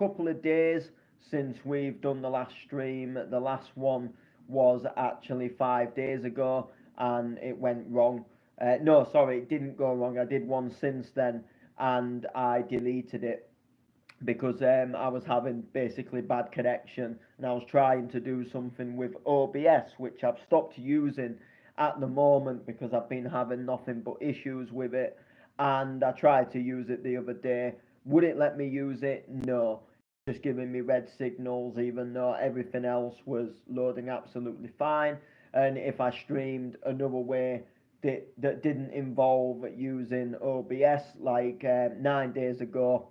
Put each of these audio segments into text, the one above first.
couple of days since we've done the last stream. The last one was actually 5 days ago, and it went wrong. No, sorry, it didn't go wrong. I did one since then, and I deleted it because I was having basically bad connection, and I was trying to do something with OBS, which I've stopped using at the moment because I've been having nothing but issues with it. And I tried to use it the other day. Would it let me use it? No. Just giving me red signals, even though everything else was loading absolutely fine. And if I streamed another way that didn't involve using OBS, like 9 days ago,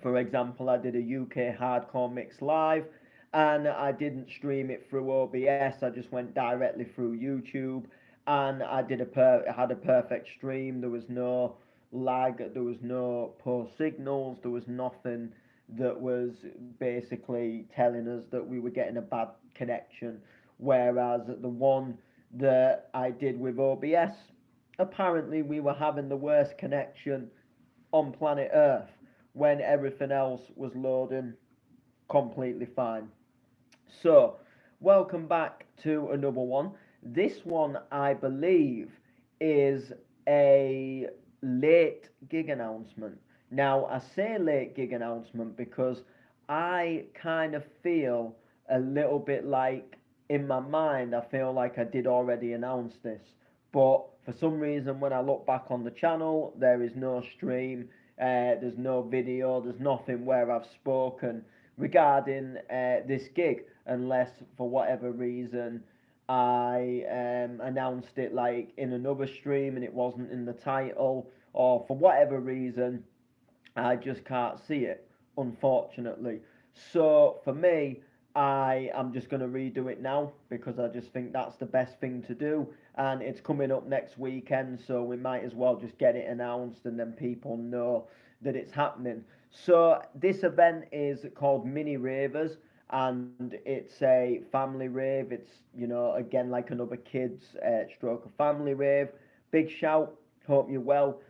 for example, I did a UK hardcore mix live, and I didn't stream it through OBS. I just went directly through YouTube, and I had a perfect stream. There was no lag, there was no poor signals, there was nothing that was basically telling us that we were getting a bad connection. Whereas the one that I did with OBS, apparently we were having the worst connection on planet Earth when everything else was loading completely fine. So, welcome back to another one. This one, I believe, is a late gig announcement. Now, I say late gig announcement because I kind of feel a little bit like, in my mind, I feel like I did already announce this. But for some reason, when I look back on the channel, there is no stream, there's no video, there's nothing where I've spoken regarding this gig, unless for whatever reason I announced it like in another stream and it wasn't in the title, or for whatever reason I just can't see it, unfortunately. So for me, I am just going to redo it now because I just think that's the best thing to do. And it's coming up next weekend, so we might as well just get it announced and then people know that it's happening. So this event is called Mini Ravers, and it's a family rave. It's, again, like another kids stroke of family rave. Big shout, hope you're well.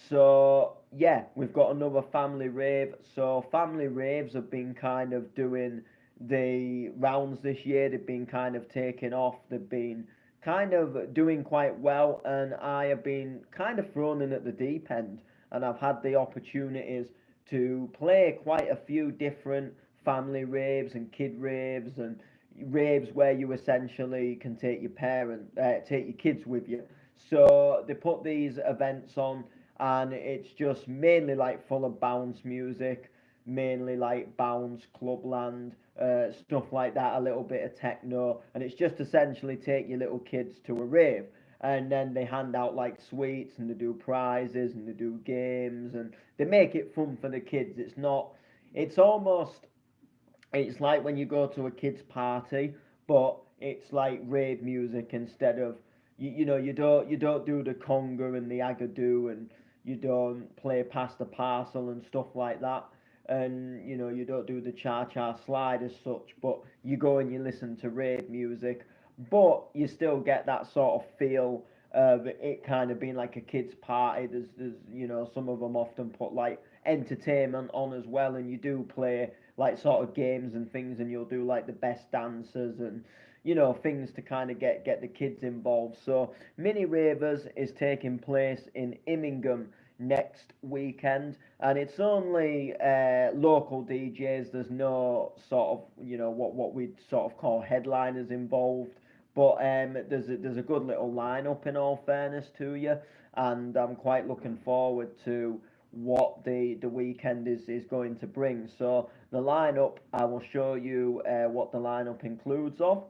So yeah, we've got another family rave. So family raves have been kind of doing the rounds this year. They've been kind of taking off. They've been kind of doing quite well, and I have been kind of thrown in at the deep end, and I've had the opportunities to play quite a few different family raves and kid raves and raves where you essentially can take your kids with you. So they put these events on, and it's just mainly like full of bounce music, mainly like bounce, clubland, stuff like that, a little bit of techno, and it's just essentially take your little kids to a rave. And then they hand out like sweets, and they do prizes, and they do games, and they make it fun for the kids. It's not, it's almost, it's like when you go to a kids party, but it's like rave music instead of, you don't do the conga and the agadoo, and you don't play past the parcel and stuff like that, and you don't do the cha cha slide as such, but you go and you listen to rave music, but you still get that sort of feel of it kind of being like a kids party. There's some of them often put like entertainment on as well, and you do play like sort of games and things, and you'll do like the best dancers and things to kind of get the kids involved. So Mini Ravers is taking place in Immingham next weekend, and it's only local DJs. There's no sort of what we'd sort of call headliners involved, but there's a good little lineup, in all fairness to you, and I'm quite looking forward to what the weekend is going to bring. So the lineup, I will show you what the lineup includes of,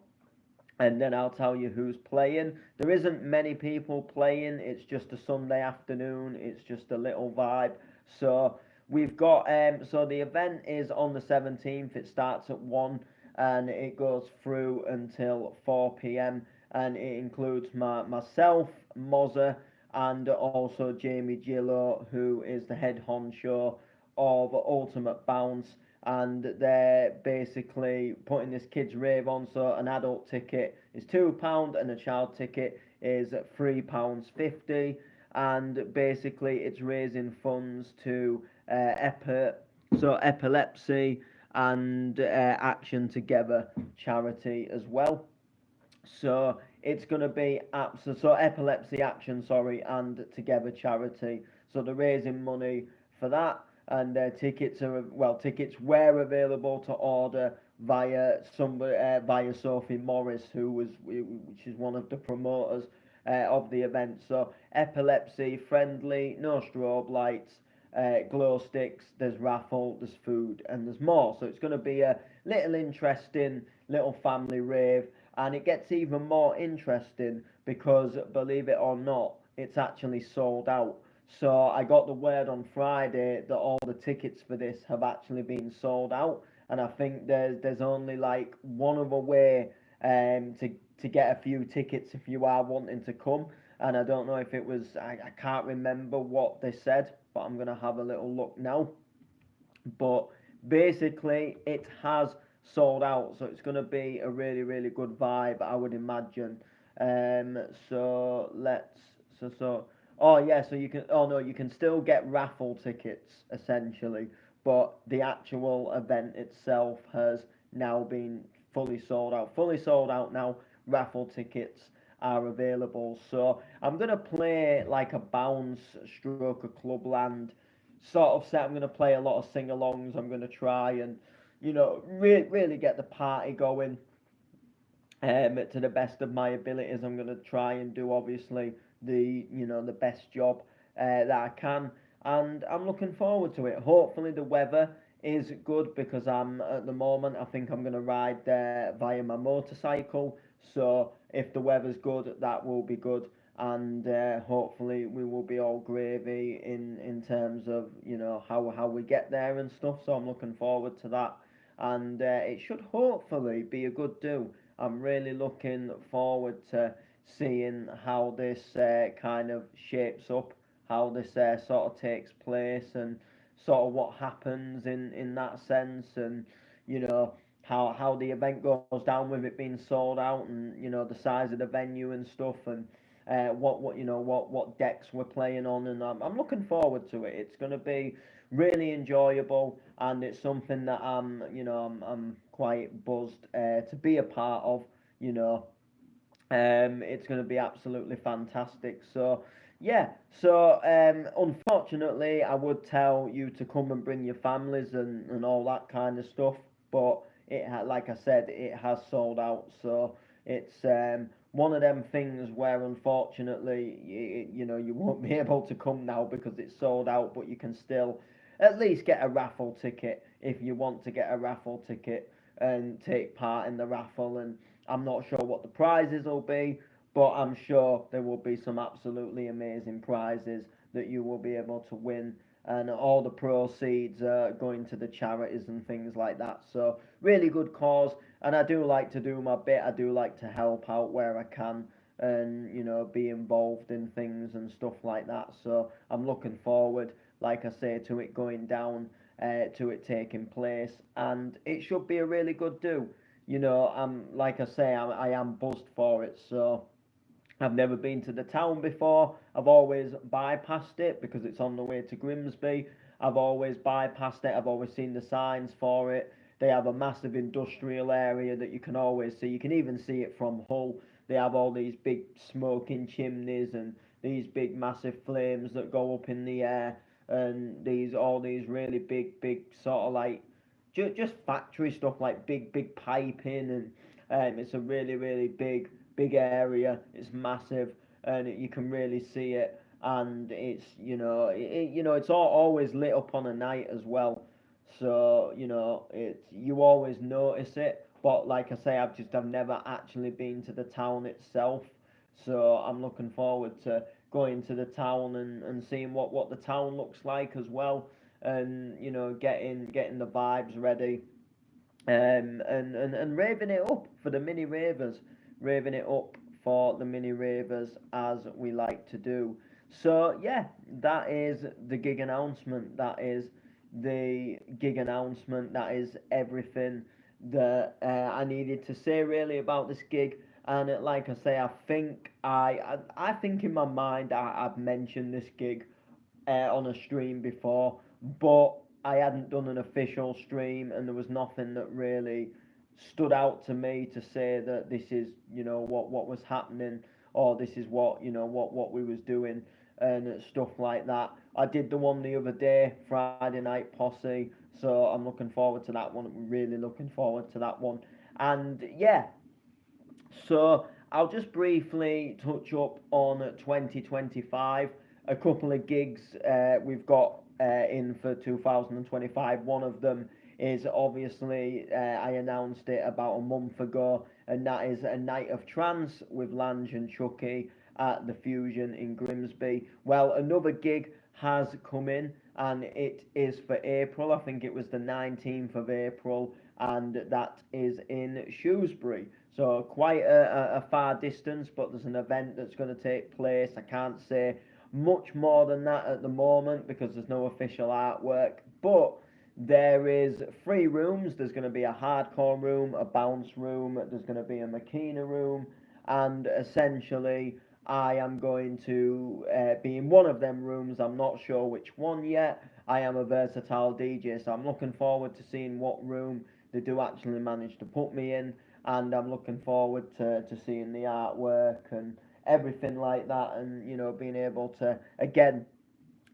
and then I'll tell you who's playing. There isn't many people playing. It's just a Sunday afternoon. It's just a little vibe. So we've got so the event is on the 17th. It starts at 1 and it goes through until 4 p.m. and it includes myself, Mozza, and also Jamie Gillo, who is the head honcho of Ultimate Bounce, and they're basically putting this kids rave on. So an adult ticket is £2 and a child ticket is £3.50, and basically it's raising funds to epilepsy and Action Together charity as well. So it's going to be Epilepsy Action, sorry, and Together charity. So they're raising money for that, and tickets were available to order via Sophie Morris, which is one of the promoters of the event. So epilepsy friendly, no strobe lights, glow sticks. There's raffle, there's food, and there's more. So it's going to be a little interesting little family rave, and it gets even more interesting because, believe it or not, it's actually sold out. So I got the word on Friday that all the tickets for this have actually been sold out, and I think there's only like one other way to get a few tickets if you are wanting to come. And I don't know if it was I can't remember what they said, but I'm gonna have a little look now. But basically, it has sold out, so it's going to be a really, really good vibe, I would imagine. Um, so let's so oh yeah, so you can oh no, you can still get raffle tickets essentially, but the actual event itself has now been fully sold out now. Raffle tickets are available, so I'm gonna play like a bounce stroke of clubland sort of set. I'm going to play a lot of sing-alongs. I'm going to try and, really get the party going to the best of my abilities. I'm going to try and do obviously the best job that I can, and I'm looking forward to it. Hopefully the weather is good because I'm at the moment. I think I'm going to ride there via my motorcycle. So if the weather's good, that will be good, and hopefully we will be all gravy in terms of how we get there and stuff. So I'm looking forward to that, and it should hopefully be a good do. I'm really looking forward to seeing how this kind of shapes up, how this sort of takes place, and sort of what happens in that sense, and you know how the event goes down with it being sold out, and the size of the venue and stuff, and what decks we're playing on, and I'm looking forward to it. It's going to be really enjoyable, and it's something that I'm quite buzzed to be a part of. You know, it's going to be absolutely fantastic. So, yeah. So, unfortunately, I would tell you to come and bring your families and all that kind of stuff. But like I said, it has sold out. So it's one of them things where unfortunately, you won't be able to come now because it's sold out. But you can still at least get a raffle ticket if you want to get a raffle ticket and take part in the raffle. And I'm not sure what the prizes will be, but I'm sure there will be some absolutely amazing prizes that you will be able to win. And all the proceeds are going to the charities and things like that. So, really good cause. And I do like to do my bit. I do like to help out where I can and, be involved in things and stuff like that. So, I'm looking forward, like I say, to it going down, to it taking place. And it should be a really good do. I'm like I say, I am buzzed for it. So I've never been to the town before. I've always bypassed it because it's on the way to Grimsby. I've always bypassed it. I've always seen the signs for it. They have a massive industrial area that you can always see. You can even see it from Hull. They have all these big smoking chimneys and these big massive flames that go up in the air, and all these really big sort of like just factory stuff, like big piping, and it's a really big area. It's massive, and you can really see it. And it's it's always lit up on a night as well. So you always notice it. But like I say, I've never actually been to the town itself. So I'm looking forward to going to the town and seeing what the town looks like as well, and getting the vibes ready, and raving it up for the mini ravers, raving it up for the mini ravers as we like to do. So yeah, that is the gig announcement. That is the gig announcement. That is everything that I needed to say really about this gig. And like I say, I think in my mind I've mentioned this gig on a stream before, but I hadn't done an official stream, and there was nothing that really stood out to me to say that this is, what was happening, or this is what, what we was doing, and stuff like that. I did the one the other day, Friday Night Posse, so I'm looking forward to that one. I'm really looking forward to that one. And yeah, so I'll just briefly touch up on 2025. A couple of gigs we've got in for 2025. One of them is obviously, I announced it about a month ago, and that is a night of trance with Lange and Chucky at the Fusion in Grimsby. Well, another gig has come in, and it is for April. I think it was the 19th of April, and that is in Shrewsbury. So quite a far distance, but there's an event that's going to take place. I can't say much more than that at the moment because there's no official artwork, but there is 3 rooms. There's going to be a hardcore room, a bounce room, there's going to be a Makina room, and essentially I am going to be in one of them rooms. I'm not sure which one yet. I am a versatile DJ, so I'm looking forward to seeing what room they do actually manage to put me in, and I'm looking forward to seeing the artwork and everything like that, and being able to, again,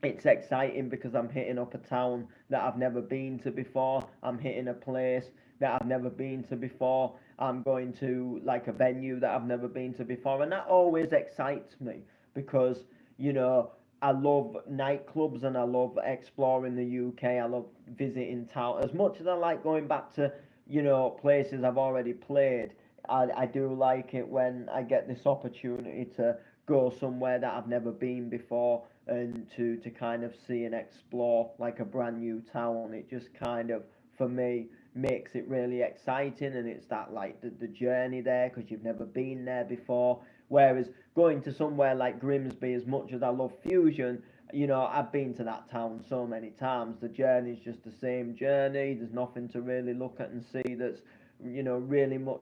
it's exciting because I'm hitting up a town that I've never been to before. I'm hitting a place that I've never been to before. I'm going to like a venue that I've never been to before, and that always excites me because you know I love nightclubs and I love exploring the UK. I love visiting town as much as I like going back to places I've already played. I do like it when I get this opportunity to go somewhere that I've never been before, and to kind of see and explore like a brand new town. It just kind of, for me, makes it really exciting, and it's that like the journey there because you've never been there before. Whereas going to somewhere like Grimsby, as much as I love Fusion, I've been to that town so many times. The journey's just the same journey. There's nothing to really look at and see that's really much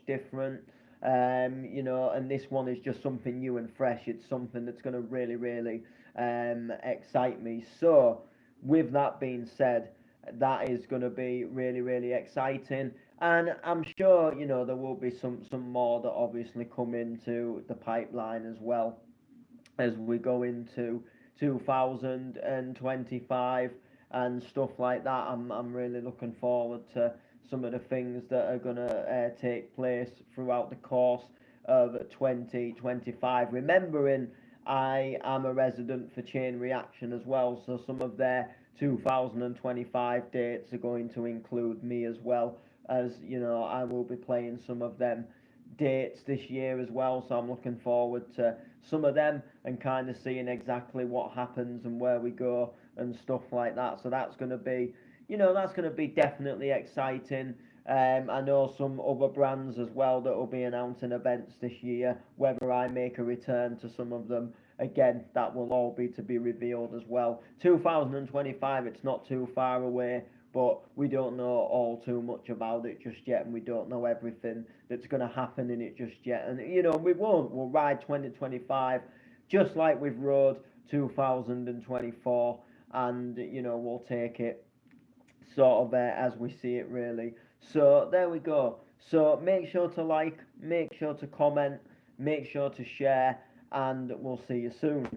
different. And this one is just something new and fresh. It's something that's going to really, really excite me. So, with that being said, that is going to be really, really exciting. And I'm sure there will be some more that obviously come into the pipeline as well as we go into 2025 and stuff like that. I'm really looking forward to some of the things that are going to take place throughout the course of 2025. Remembering I am a resident for Chain Reaction as well, so some of their 2025 dates are going to include me as well, as I will be playing some of them dates this year as well. So I'm looking forward to some of them and kind of seeing exactly what happens and where we go and stuff like that. So that's going to be, definitely exciting. I know some other brands as well that will be announcing events this year. Whether I make a return to some of them, again, that will all be to be revealed as well. 2025, it's not too far away, but we don't know all too much about it just yet, and we don't know everything that's going to happen in it just yet. And we won't. We'll ride 2025 just like we've rode 2024, and we'll take it sort of as we see it really. So there we go. So make sure to like, make sure to comment, make sure to share, and we'll see you soon.